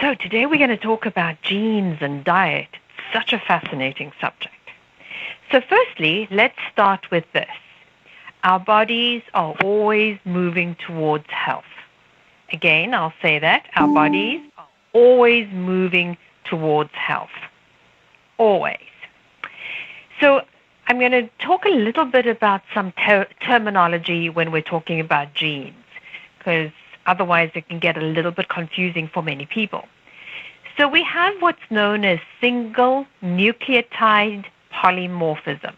So today we're going to talk about genes and diet. It's such a fascinating subject. So firstly, let's start with this. Our bodies are always moving towards health. Again, I'll say that. Our bodies are always moving towards health. Always. So I'm going to talk a little bit about some terminology when we're talking about genes, because otherwise it can get a little bit confusing for many people. So we have what's known as single nucleotide polymorphism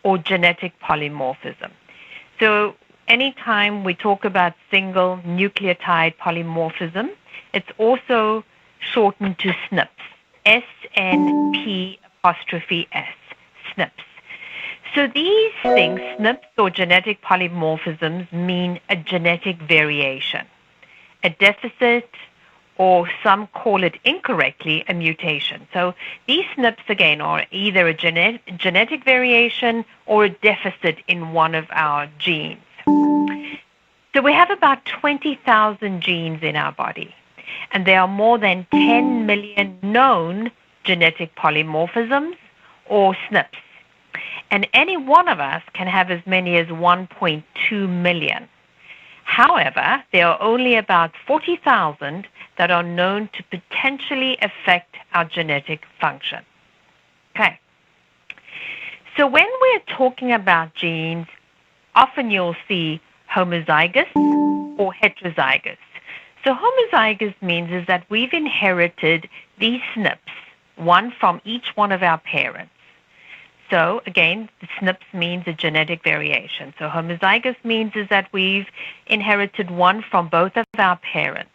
or genetic polymorphism. So anytime we talk about single nucleotide polymorphism, it's also shortened to SNPs, SNP''S, SNPs. So these things, SNPs or genetic polymorphisms, mean a genetic variation, a deficit, or some call it incorrectly a mutation. So these SNPs, again, are either a genetic variation or a deficit in one of our genes. So we have about 20,000 genes in our body, and there are more than 10 million known genetic polymorphisms or SNPs. And any one of us can have as many as 1.2 million. However, there are only about 40,000 that are known to potentially affect our genetic function. Okay. So when we're talking about genes, often you'll see homozygous or heterozygous. So homozygous means is that we've inherited these SNPs, one from each one of our parents. So again, the SNPs means a genetic variation. So homozygous means is that we've inherited one from both of our parents.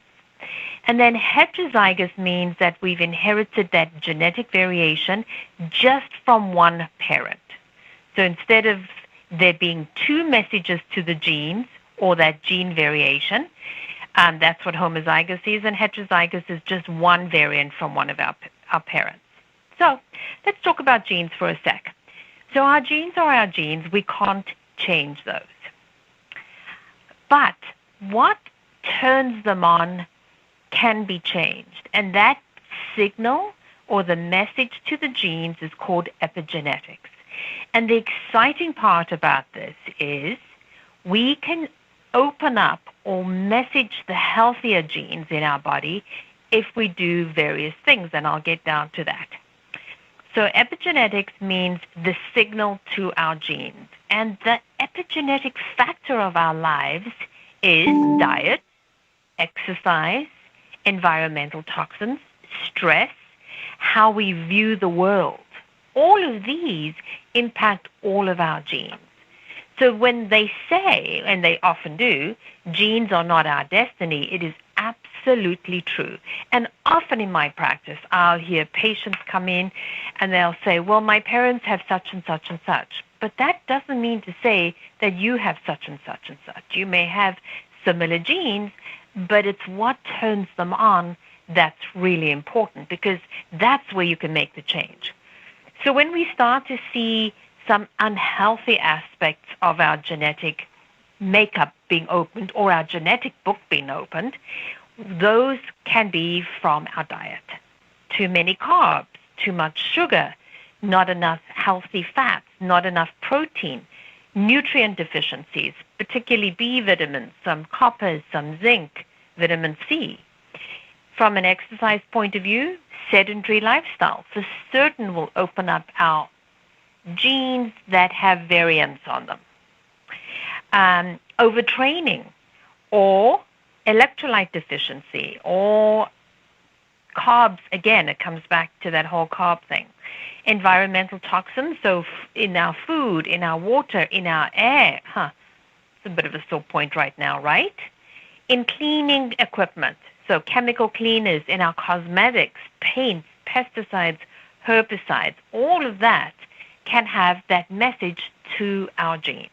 And then heterozygous means that we've inherited that genetic variation just from one parent. So instead of there being two messages to the genes or that gene variation, that's what homozygous is, and heterozygous is just one variant from one of our parents. So let's talk about genes for a sec. So our genes are our genes. We can't change those. But what turns them on can be changed. And that signal or the message to the genes is called epigenetics. And the exciting part about this is we can open up or message the healthier genes in our body if we do various things, and I'll get down to that. So epigenetics means the signal to our genes. And the epigenetic factor of our lives is diet, exercise, environmental toxins, stress, how we view the world. All of these impact all of our genes. So when they say, and they often do, genes are not our destiny, it is absolutely true. And often in my practice, I'll hear patients come in and they'll say, well, my parents have such and such and such. But that doesn't mean to say that you have such and such and such. You may have similar genes, but it's what turns them on that's really important, because that's where you can make the change. So when we start to see some unhealthy aspects of our genetic makeup being opened or our genetic book being opened, those can be from our diet. Too many carbs, too much sugar, not enough healthy fats, not enough protein, nutrient deficiencies, particularly B vitamins, some copper, some zinc, vitamin C. From an exercise point of view, sedentary lifestyle for certain will open up our genes that have variants on them. Overtraining or electrolyte deficiency or carbs, again, it comes back to that whole carb thing. Environmental toxins, so in our food, in our water, in our air. It's a bit of a sore point right now, right? In cleaning equipment, so chemical cleaners, in our cosmetics, paints, pesticides, herbicides, all of that can have that message to our genes.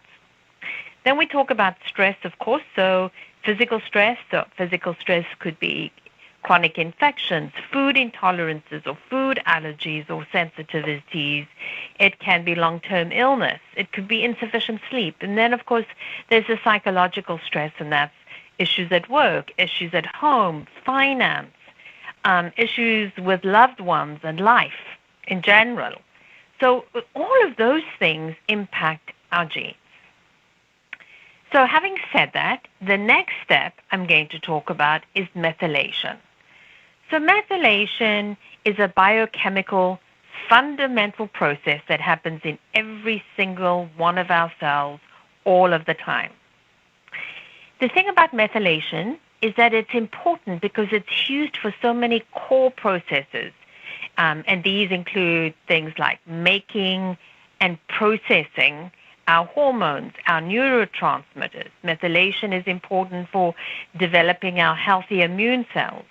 Then we talk about stress, of course, so physical stress. So physical stress could be chronic infections, food intolerances or food allergies or sensitivities. It can be long-term illness. It could be insufficient sleep. And then, of course, there's the psychological stress, and that's issues at work, issues at home, finance, issues with loved ones and life in general. So all of those things impact our genes. So having said that, the next step I'm going to talk about is methylation. So methylation is a biochemical fundamental process that happens in every single one of our cells all of the time. The thing about methylation is that it's important because it's used for so many core processes, and these include things like making and processing our hormones, our neurotransmitters. Methylation is important for developing our healthy immune cells.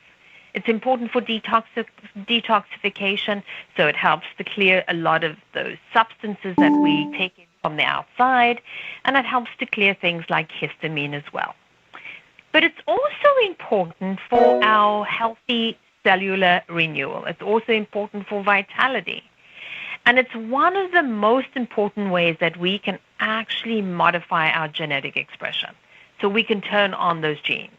It's important for detoxification, so it helps to clear a lot of those substances that we take in from the outside, and it helps to clear things like histamine as well. But it's also important for our healthy cellular renewal. It's also important for vitality. And it's one of the most important ways that we can actually modify our genetic expression, so we can turn on those genes.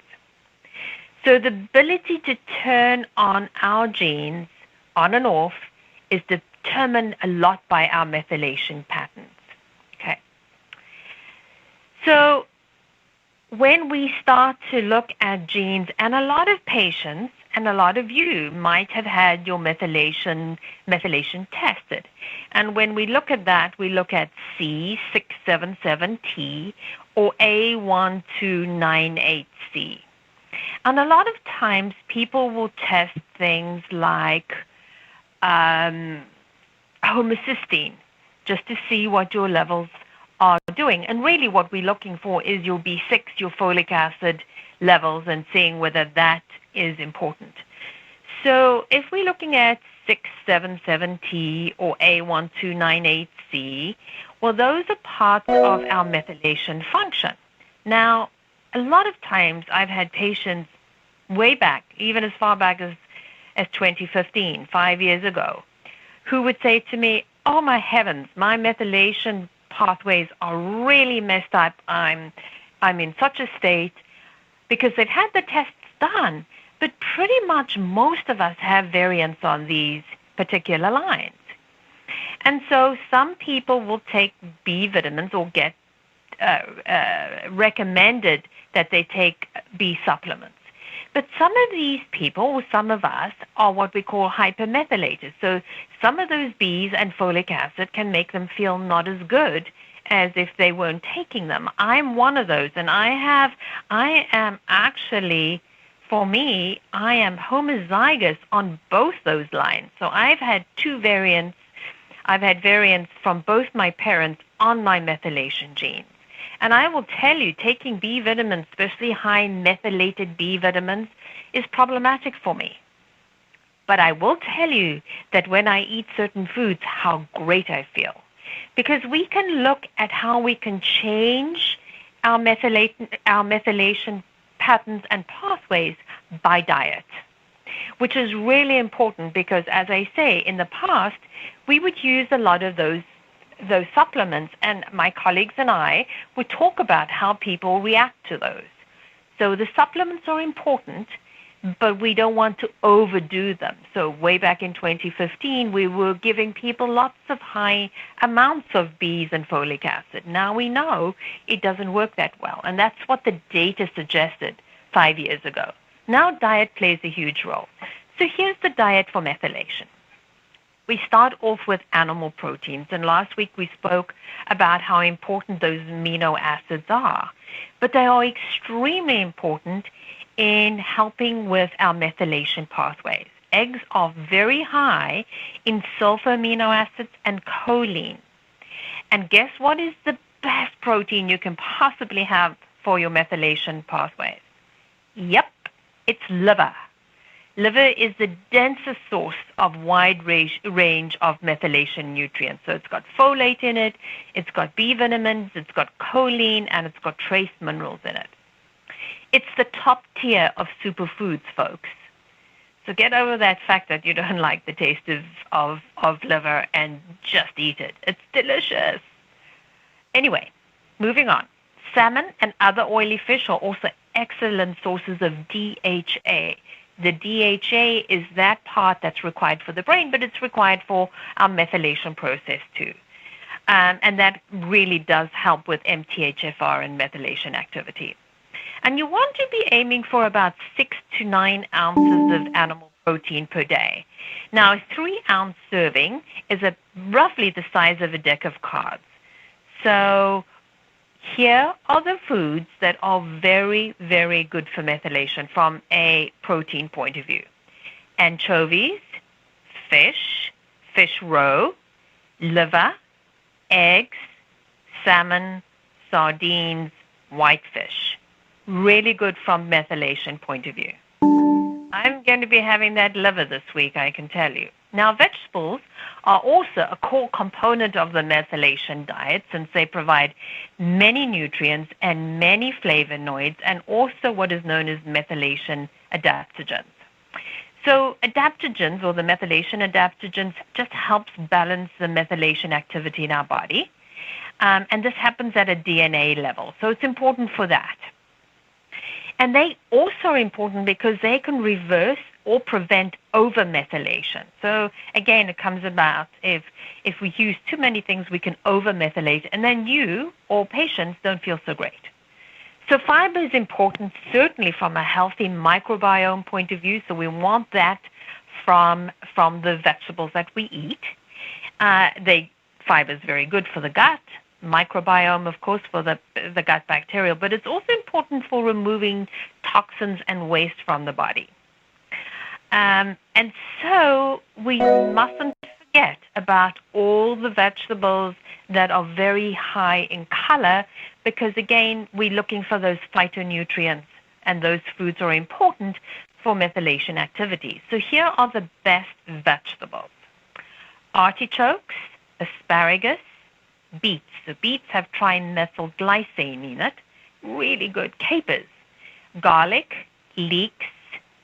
So the ability to turn on our genes on and off is determined a lot by our methylation patterns. Okay. So when we start to look at genes, and a lot of patients and a lot of you might have had your methylation tested. And when we look at that, we look at C677T or A1298C. And a lot of times people will test things like homocysteine just to see what your levels are doing. And really what we're looking for is your B6, your folic acid levels, and seeing whether that is important. So if we're looking at 677T or A1298C, well, those are parts of our methylation function. Now, a lot of times I've had patients way back, even as far back as 2015, 5 years ago, who would say to me, oh my heavens, my methylation pathways are really messed up. I'm in such a state, because they've had the tests done, but pretty much most of us have variants on these particular lines. And so some people will take B vitamins or get recommended that they take B supplements. But some of these people, or some of us, are what we call hypermethylated. So some of those Bs and folic acid can make them feel not as good as if they weren't taking them. I'm one of those, and I am actually, for me, I am homozygous on both those lines. So I've had two variants. I've had variants from both my parents on my methylation genes. And I will tell you, taking B vitamins, especially high methylated B vitamins, is problematic for me. But I will tell you that when I eat certain foods, how great I feel. Because we can look at how we can change our methylation patterns and pathways by diet, which is really important because, as I say, in the past, we would use a lot of those supplements, and my colleagues and I would talk about how people react to those. So the supplements are important, but we don't want to overdo them. So way back in 2015, we were giving people lots of high amounts of Bs and folic acid. Now we know it doesn't work that well, and that's what the data suggested 5 years ago. Now diet plays a huge role. So here's the diet for methylation. We start off with animal proteins, and last week we spoke about how important those amino acids are. But they are extremely important in helping with our methylation pathways. Eggs are very high in sulfur amino acids and choline. And guess what is the best protein you can possibly have for your methylation pathways? Yep, it's liver. Liver is the densest source of wide range of methylation nutrients. So it's got folate in it, it's got B vitamins, it's got choline, and it's got trace minerals in it. It's the top tier of superfoods, folks. So get over that fact that you don't like the taste of liver and just eat it. It's delicious. Anyway, moving on. Salmon and other oily fish are also excellent sources of DHA. The DHA is that part that's required for the brain, but it's required for our methylation process too. And that really does help with MTHFR and methylation activity. And you want to be aiming for about 6 to 9 ounces of animal protein per day. Now, a 3-ounce serving is roughly the size of a deck of cards. So here are the foods that are very, very good for methylation from a protein point of view. Anchovies, fish roe, liver, eggs, salmon, sardines, whitefish. Really good from methylation point of view. I'm going to be having that liver this week, I can tell you. Now, vegetables are also a core component of the methylation diet since they provide many nutrients and many flavonoids and also what is known as methylation adaptogens. So adaptogens, or the methylation adaptogens, just helps balance the methylation activity in our body. And this happens at a DNA level. So it's important for that. And they also are important because they can reverse or prevent over-methylation. So again, it comes about if we use too many things, we can over-methylate, and then you or patients don't feel so great. So fiber is important, certainly from a healthy microbiome point of view. So we want that from the vegetables that we eat. Fiber is very good for the gut microbiome, of course, for the gut bacterial, but it's also important for removing toxins and waste from the body. And so we mustn't forget about all the vegetables that are very high in color because, again, we're looking for those phytonutrients, and those foods are important for methylation activity. So here are the best vegetables. Artichokes, asparagus, beets. So beets have trimethylglycine in it. Really good. Capers, garlic, leeks,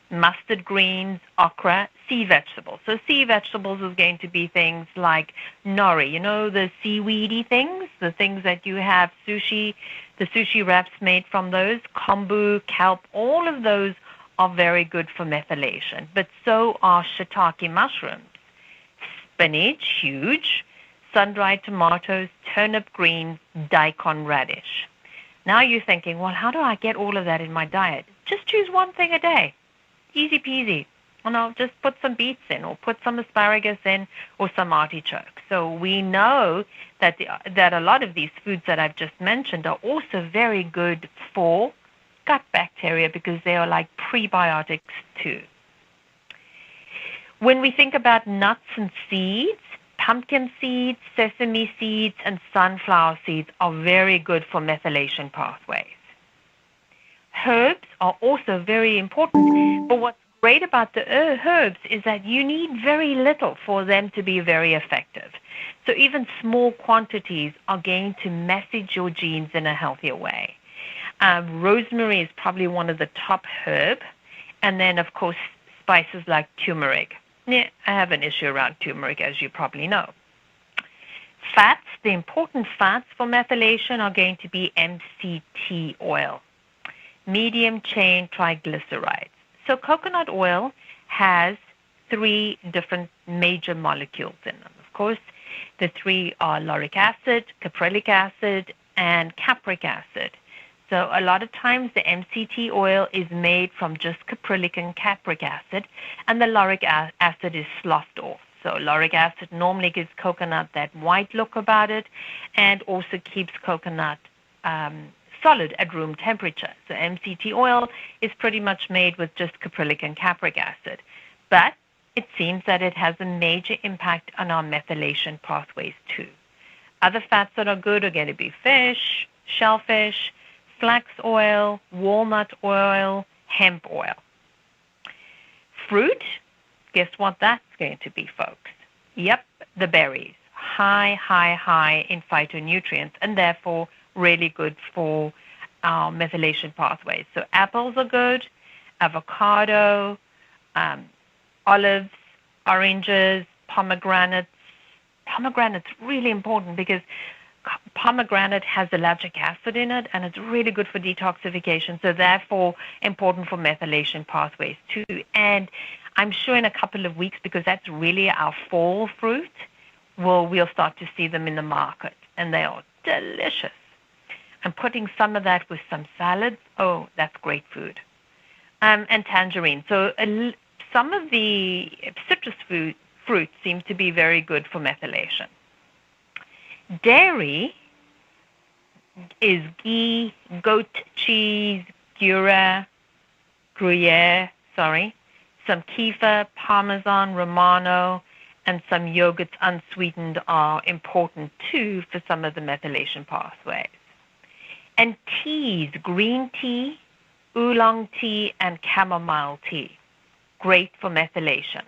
mustard greens, okra, sea vegetables. So sea vegetables is going to be things like nori, the seaweedy things, the things that you have sushi, the sushi wraps made from those, kombu, kelp, all of those are very good for methylation. But so are shiitake mushrooms, spinach, huge, sun-dried tomatoes, turnip greens, daikon radish. Now you're thinking, well, how do I get all of that in my diet? Just choose one thing a day. Easy peasy. Just put some beets in or put some asparagus in or some artichoke. So we know that a lot of these foods that I've just mentioned are also very good for gut bacteria because they are like prebiotics too. When we think about nuts and seeds, pumpkin seeds, sesame seeds, and sunflower seeds are very good for methylation pathways. Herbs are also very important, but what's great about the herbs is that you need very little for them to be very effective. So even small quantities are going to message your genes in a healthier way. Rosemary is probably one of the top herb, and then, of course, spices like turmeric. Yeah, I have an issue around turmeric, as you probably know. Fats, the important fats for methylation are going to be MCT oil, medium chain triglycerides. So coconut oil has 3 different major molecules in them. Of course, the 3 are lauric acid, caprylic acid, and capric acid. So a lot of times the MCT oil is made from just caprylic and capric acid, and the lauric acid is sloughed off. So lauric acid normally gives coconut that white look about it and also keeps coconut solid at room temperature. So MCT oil is pretty much made with just caprylic and capric acid. But it seems that it has a major impact on our methylation pathways too. Other fats that are good are going to be fish, shellfish, flax oil, walnut oil, hemp oil. Fruit, guess what that's going to be, folks? Yep, the berries. High in phytonutrients and therefore really good for our methylation pathways. So apples are good, avocado, olives, oranges, pomegranates. Pomegranates really important because pomegranate has ellagic acid in it, and it's really good for detoxification, so therefore important for methylation pathways too. And I'm sure in a couple of weeks, because that's really our fall fruit, we'll start to see them in the market, and they are delicious. I'm putting some of that with some salads. Oh, that's great food. And tangerine. So some of the citrus fruits seem to be very good for methylation. Dairy is ghee, goat cheese, Gruyere, some kefir, Parmesan, Romano, and some yogurts unsweetened are important too for some of the methylation pathways. And teas, green tea, oolong tea, and chamomile tea, great for methylation.